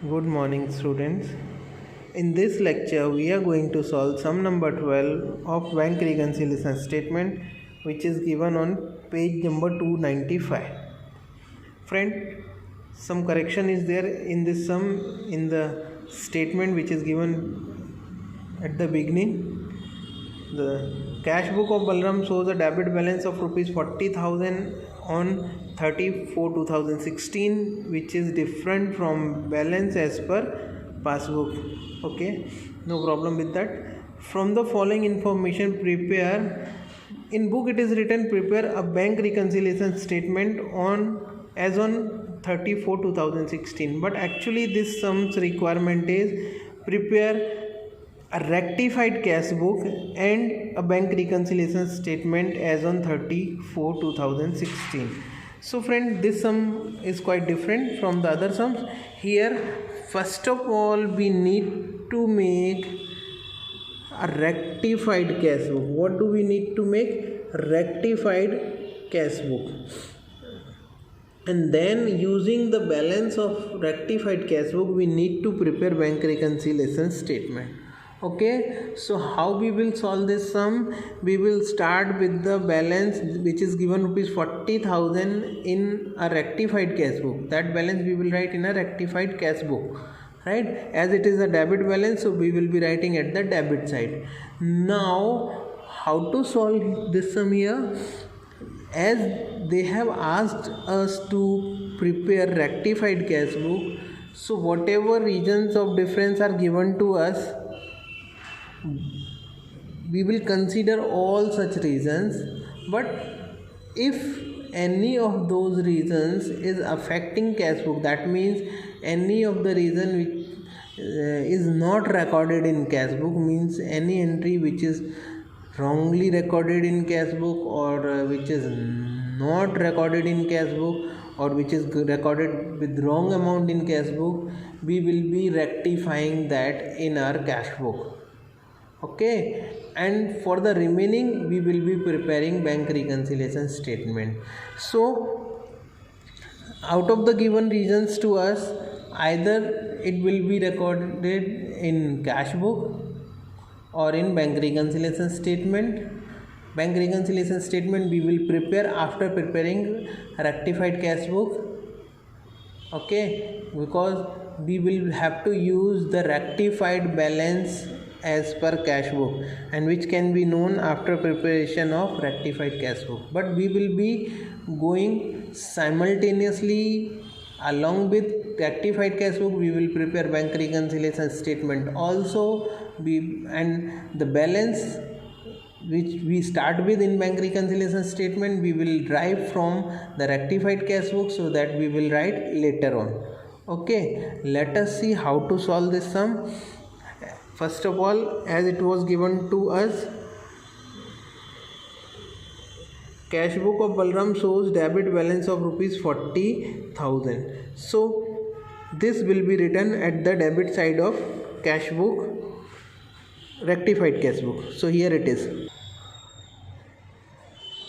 Good morning, students. In this lecture, we are going to solve sum number 12 of bank reconciliation statement, which is given on page number 295. Friend, some correction is there in this sum in the statement which is given at the beginning. The cash book of Balram shows a debit balance of rupees 40,000 on 30/4/2016, which is different from balance as per passbook. Okay, no problem with that. From the following information, prepare in book it is written prepare a bank reconciliation statement on 30/4/2016, but actually this sum's requirement is prepare a rectified cash book and a bank reconciliation statement as on 30/4/2016. So friend, this sum is quite different from the other sums. Here first of all we need to make a rectified cash book. What do we need to make? Rectified cash book. And then using the balance of rectified cash book, we need to prepare bank reconciliation statement. Okay, so how we will solve this sum? We will start with the balance which is given rupees 40,000 in a rectified cash book. That balance we will write in a rectified cash book, right? As it is a debit balance, so we will be writing at the debit side. Now how to solve this sum here? As they have asked us to prepare rectified cash book, so whatever regions of difference are given to us, we will consider all such reasons. But if any of those reasons is affecting cash book, that means any of the reason which is not recorded in cash book, means any entry which is wrongly recorded in cash book, or which is not recorded in cash book, or which is recorded with wrong amount in cash book, we will be rectifying that in our cash book. Okay, and for the remaining we will be preparing bank reconciliation statement. So out of the given reasons to us, either it will be recorded in cash book or in bank reconciliation statement. Bank reconciliation statement we will prepare after preparing rectified cash book. Okay, because we will have to use the rectified balance as per cash book, and which can be known after preparation of rectified cash book. But we will be going simultaneously along with rectified cash book. We will prepare bank reconciliation statement also, and the balance which we start with in bank reconciliation statement we will derive from the rectified cash book, so that we will write later on. Okay, let us see how to solve this sum. First of all, as it was given to us, cash book of Balram shows debit balance of rupees 40,000. So this will be written at the debit side of cash book, rectified cash book. So here it is.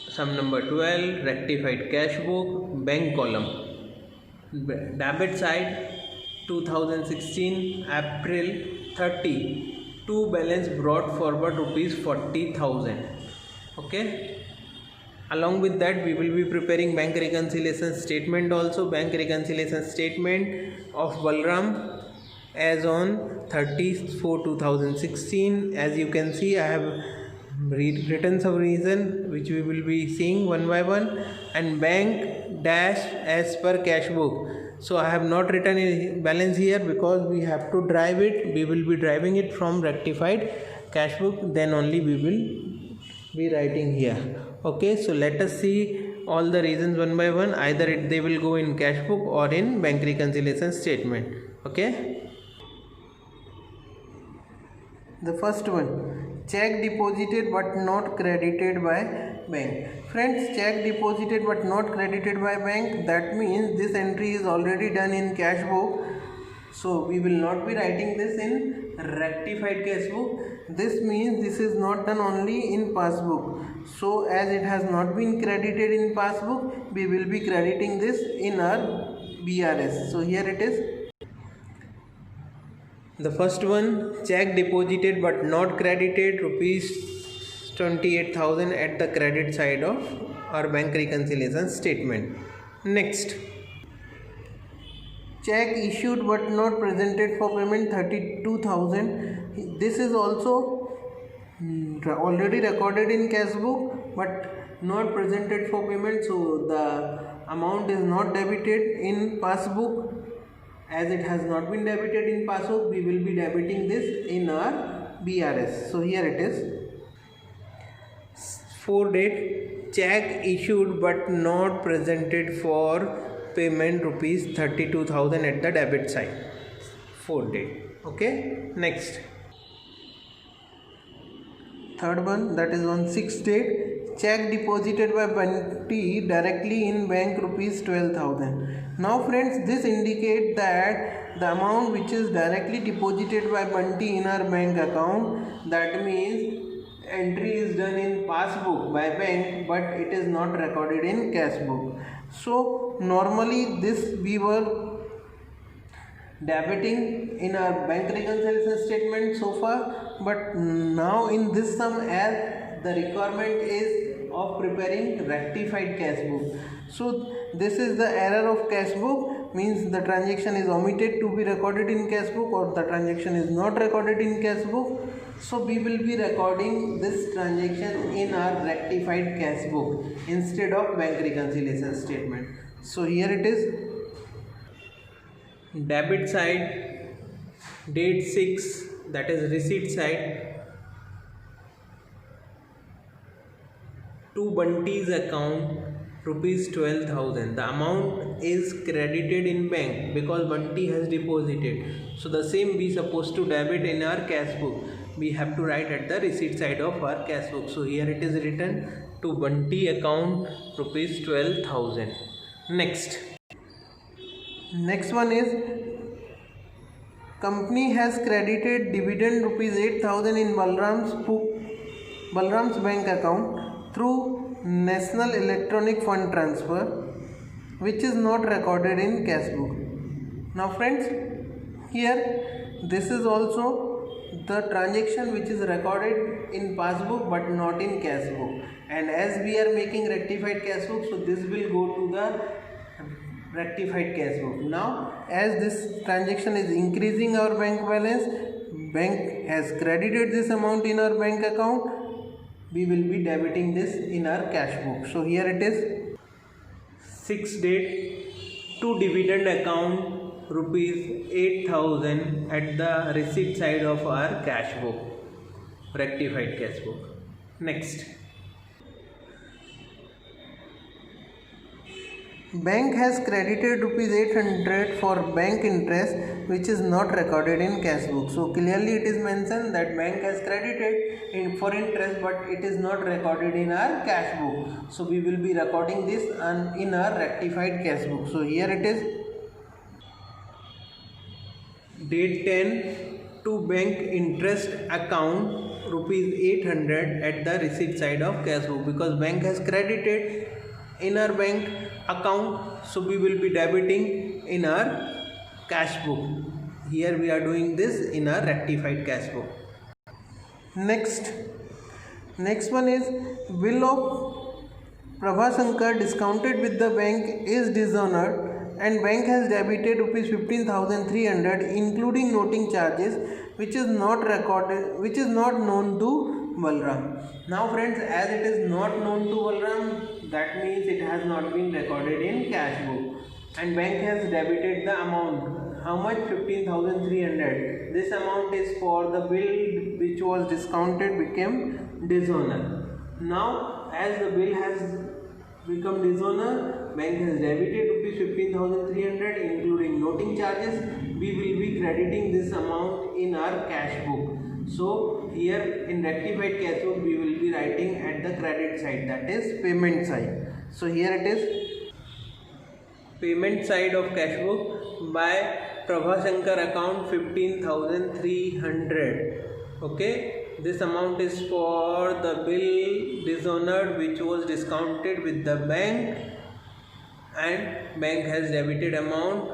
Sum number 12, rectified cash book, bank column. Debit side 2016 April 30, to balance brought forward rupees 40,000. Okay, along with that we will be preparing bank reconciliation statement also. Bank reconciliation statement of Balram as on 30/4/2016. As you can see, I have written some reason which we will be seeing one by one, and bank dash as per cash book. So I have not written a balance here because we have to drive it. We will be driving it from rectified cash book, then only we will be writing here. Okay, so let us see all the reasons one by one. Either they will go in cash book or in bank reconciliation statement. Okay, the first one, check deposited but not credited by bank. Friends, check deposited but not credited by bank, that means this entry is already done in cash book, so we will not be writing this in rectified cash book. This means this is not done only in passbook. So as it has not been credited in passbook, we will be crediting this in our BRS. So here it is. The first one, check deposited but not credited rupees 28,000 at the credit side of our bank reconciliation statement. Next, check issued but not presented for payment 32,000. This is also already recorded in cash book but not presented for payment, so the amount is not debited in passbook. As it has not been debited in passbook, we will be debiting this in our BRS. So here it is. 4 date, check issued but not presented for payment rupees 32,000 at the debit side. 4 date. Okay. Next, third one, that is on 6th date, check deposited by Bunty directly in bank rupees 12,000. Now friends, this indicates that the amount which is directly deposited by Bunty in our bank account, that means entry is done in passbook by bank but it is not recorded in cash book. So normally this we were debiting in our bank reconciliation statement so far, but now in this sum, as the requirement is of preparing rectified cash book, so this is the error of cash book, means the transaction is omitted to be recorded in cash book or the transaction is not recorded in cash book. So we will be recording this transaction in our rectified cash book instead of bank reconciliation statement. So here it is. Debit side, date 6, that is receipt side, to Bunty's account rupees 12,000. The amount is credited in bank because Bunty has deposited. So the same we supposed to debit in our cash book. We have to write at the receipt side of our cash book. So here it is written to Bunty account rupees 12,000. Next one is, company has credited dividend rupees 8,000 in Balram's bank account through National Electronic Fund Transfer, which is not recorded in cash book. Now friends, here this is also the transaction which is recorded in passbook but not in cash book, and as we are making rectified cash book, so this will go to the rectified cash book. Now as this transaction is increasing our bank balance, bank has credited this amount in our bank account, we will be debiting this in our cash book. So here it is. 6th date, to dividend account rupees 8,000 at the receipt side of our cash book, rectified cash book. Next, bank has credited rupees 800 for bank interest which is not recorded in cash book. So clearly it is mentioned that bank has credited for interest but it is not recorded in our cash book. So we will be recording this in our rectified cash book. So here it is. Date 10, to bank interest account rupees 800 at the receipt side of cash book, because bank has credited in our bank account, so we will be debiting in our cash book. Here we are doing this in our rectified cash book. Next one is, bill of Prabhasankar discounted with the bank is dishonored and bank has debited rupees 15,300 including noting charges, which is not known to Balram. Now friends, as it is not known to Balram, that means it has not been recorded in cash book, and bank has debited the amount. How much? 15,300. This amount is for the bill which was discounted became dishonor. Now as the bill has become dishonor, bank has debited rupees 15,300 including noting charges. We will be crediting this amount in our cash book. So here in rectified cash book we will be writing at the credit side, that is payment side. So here it is, payment side of cash book by Prabhasankar account 15,300. Okay, this amount is for the bill dishonored which was discounted with the bank, and bank has debited amount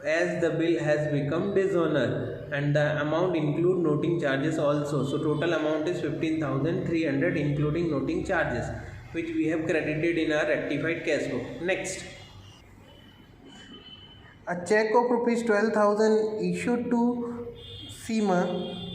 as the bill has become dishonor, and the amount include noting charges also. So total amount is 15,300 including noting charges, which we have credited in our rectified cash book. Next, a check of rupees 12,000 issued to SEMA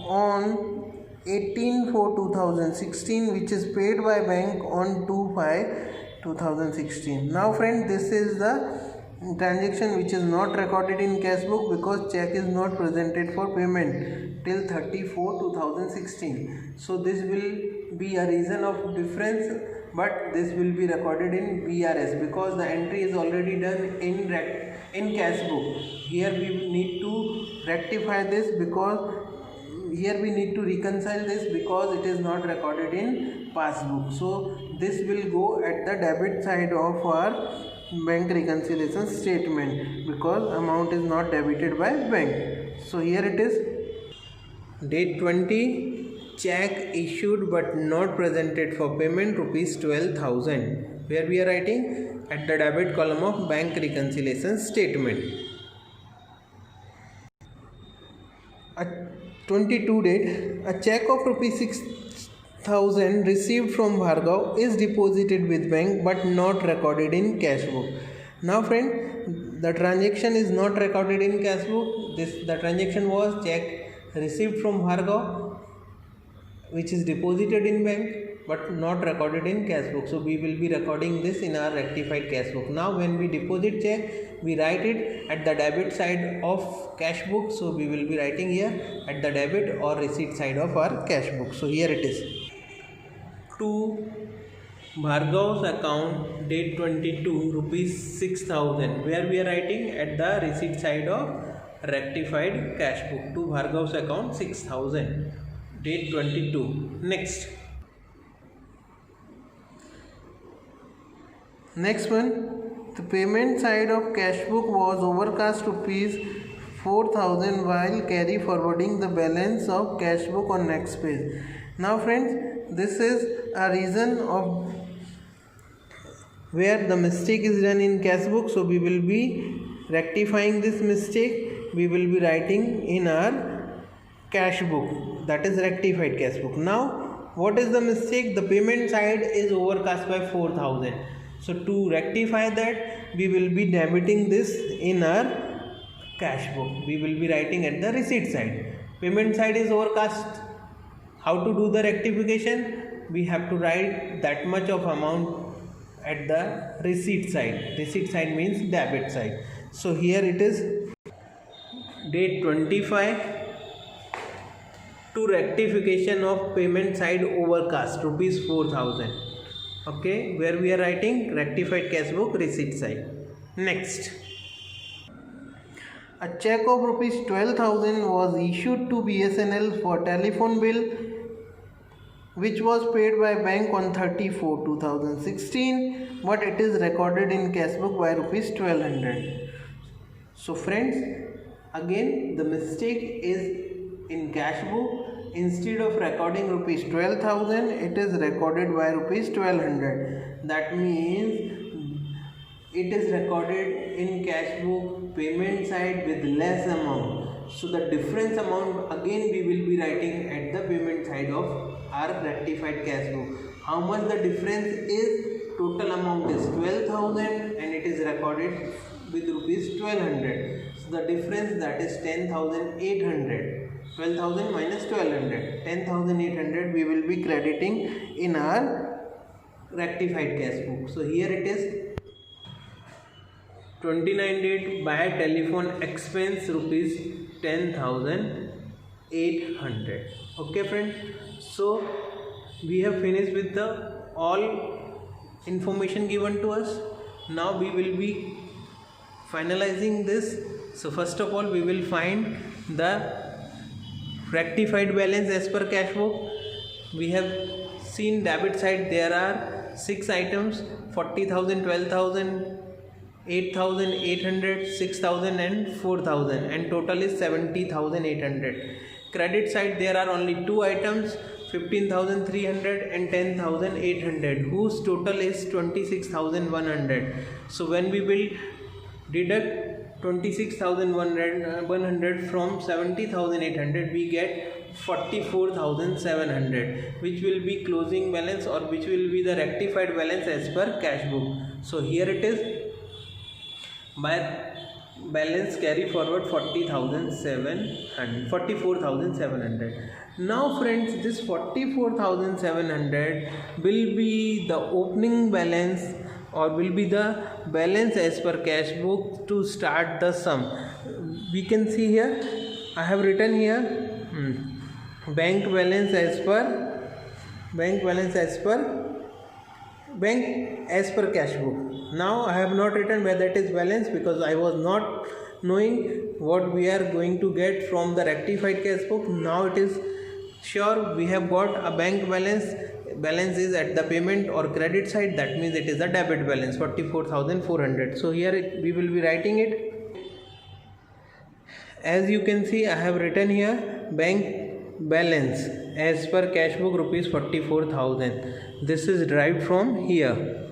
on 18/4/2016, which is paid by bank on 2/5/2016. Now friend, this is the transaction which is not recorded in cash book because check is not presented for payment till 30/4/2016. So this will be a reason of difference, but this will be recorded in BRS because the entry is already done in cash book. Here we need to rectify this because here we need to reconcile this because it is not recorded in passbook. So this will go at the debit side of our bank reconciliation statement because amount is not debited by bank. So here it is, date 20, check issued but not presented for payment rupees 12,000, where we are writing at the debit column of bank reconciliation statement. A 22 date, a check of rupees 6,000 received from Bhargav is deposited with bank but not recorded in cash book. Now friend, the transaction is not recorded in cash book. The transaction was check received from Bhargav, which is deposited in bank but not recorded in cash book. So we will be recording this in our rectified cash book. Now when we deposit check, we write it at the debit side of cash book. So we will be writing here at the debit or receipt side of our cash book. So here it is, to Bhargav's account, date 22, rupees 6,000, where we are writing at the receipt side of rectified cash book. To Bhargav's account 6,000, date 22. Next one, the payment side of cash book was overcast rupees 4,000 while carry forwarding the balance of cash book on next page. Now friends, this is a reason of where the mistake is done in cash book. So we will be rectifying this mistake. We will be writing in our cash book, that is rectified cash book. Now what is the mistake? The payment side is overcast by 4,000. So to rectify that, we will be debiting this in our cash book. We will be writing at the receipt side. Payment side is overcast. How to do the rectification? We have to write that much of amount at the receipt side. Receipt side means debit side. So here it is, date 25, to rectification of payment side overcast rupees 4,000. Okay, where we are writing rectified cash book receipt side. Next, a check of rupees 12,000 was issued to BSNL for telephone bill, which was paid by bank on 30/4/2016, but it is recorded in cash book by rupees 1,200. So friends, again the mistake is in cash book. Instead of recording rupees 12,000, it is recorded by rupees 1,200. That means it is recorded in cash book payment side with less amount. So the difference amount again we will be writing at the payment side of our rectified cash book. How much the difference is? Total amount is 12,000 and it is recorded with rupees 1,200. So the difference, that is 10,800. 12,000 minus 1,200, 10,800 we will be crediting in our rectified cash book. So here it is, 29 date, by telephone expense rupees 10,800. Okay friend, so we have finished with the all information given to us. Now we will be finalizing this. So first of all, we will find the rectified balance as per cash book. We have seen debit side, there are 6 items: 40,000, 12,000, 8,800, 6,000 and 4,000, and total is 70,800. Credit side, there are only 2 items: 15,300 and 10,800, whose total is 26,100. So when we will deduct 26,100 from 70,800 we get 44,700, which will be closing balance or which will be the rectified balance as per cash book. So here it is, by balance carry forward 44,700. Now friends, this 44,700 will be the opening balance or will be the balance as per cash book to start the sum. We can see here, I have written here bank balance as per cash book. Now I have not written where that is balance because I was not knowing what we are going to get from the rectified cash book. Now it is sure we have got a bank balance. Balance is at the payment or credit side, that means it is a debit balance 44,400. So here we will be writing it. As you can see, I have written here bank balance as per cash book rupees 44,000. This is derived from here,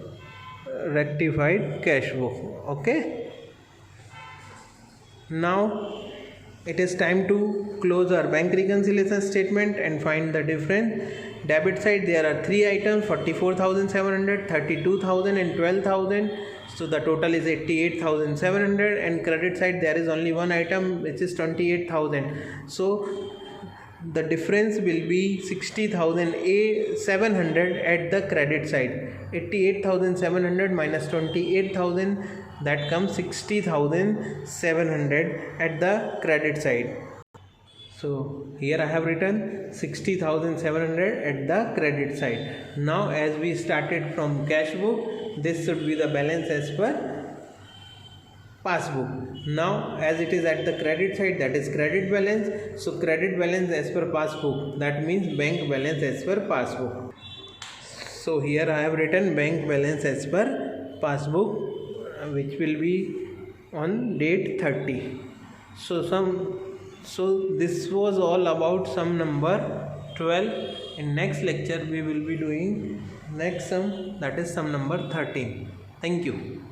rectified cash book. Okay, now it is time to close our bank reconciliation statement and find the difference. Debit side there are 3 items, 44,700, 32,000 and 12,000. So the total is 88,700, and credit side there is only one item which is 28,000. So the difference will be 60,700 at the credit side. 88,700 minus 28,000, that comes 60,700 at the credit side. So here I have written 60,700 at the credit side. Now as we started from cash book, this should be the balance as per passbook. Now as it is at the credit side, that is credit balance. So credit balance as per passbook, that means bank balance as per passbook. So here I have written bank balance as per passbook, which will be on date 30. So this was all about sum number 12. In next lecture we will be doing next sum, that is sum number 13. Thank you.